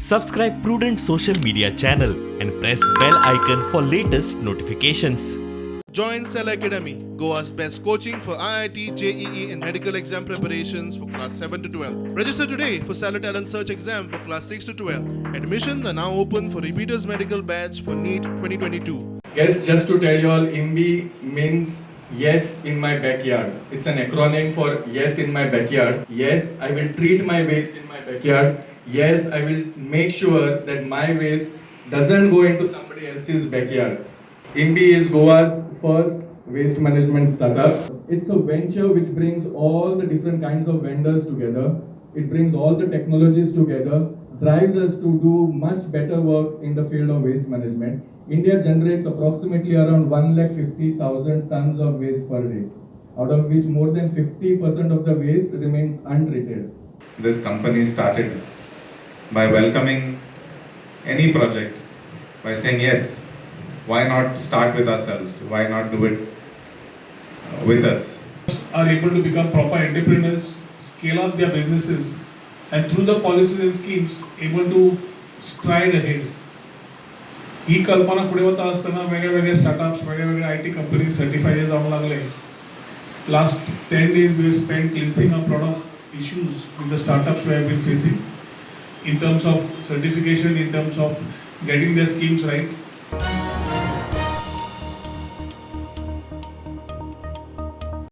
Subscribe Prudent social media channel and press bell icon for latest notifications. Join Cell Academy, Goa's best coaching for IIT, JEE and medical exam preparations for class 7 to 12. Register today for Salad Talent Search exam for class 6 to 12. Admissions are now open for repeaters medical batch for NEET 2022. Guys, just to tell you all, Yimby means yes in my backyard. It's an acronym for yes in my backyard. Yes, I will treat my waste in my backyard. Yes, I will make sure that my waste doesn't go into somebody else's backyard. Yimby is Goa's first waste management startup. It's a venture which brings all the different kinds of vendors together. It brings all the technologies together, drives us to do much better work in the field of waste management. India generates approximately around 150,000 tons of waste per day, out of which more than 50% of the waste remains untreated. This company started by welcoming any project, by saying yes, why not start with ourselves, why not do it with us. Are able to become proper entrepreneurs, scale up their businesses, and through the policies and schemes able to stride ahead. ही कल्पना पुढे होता असताना वेगवेगळे startups वेगवेगळे IT companies certified जाऊन लागले. Last 10 days we have spent cleansing up a lot of issues with the startups we have been facing in terms of certification, in terms of getting their schemes right.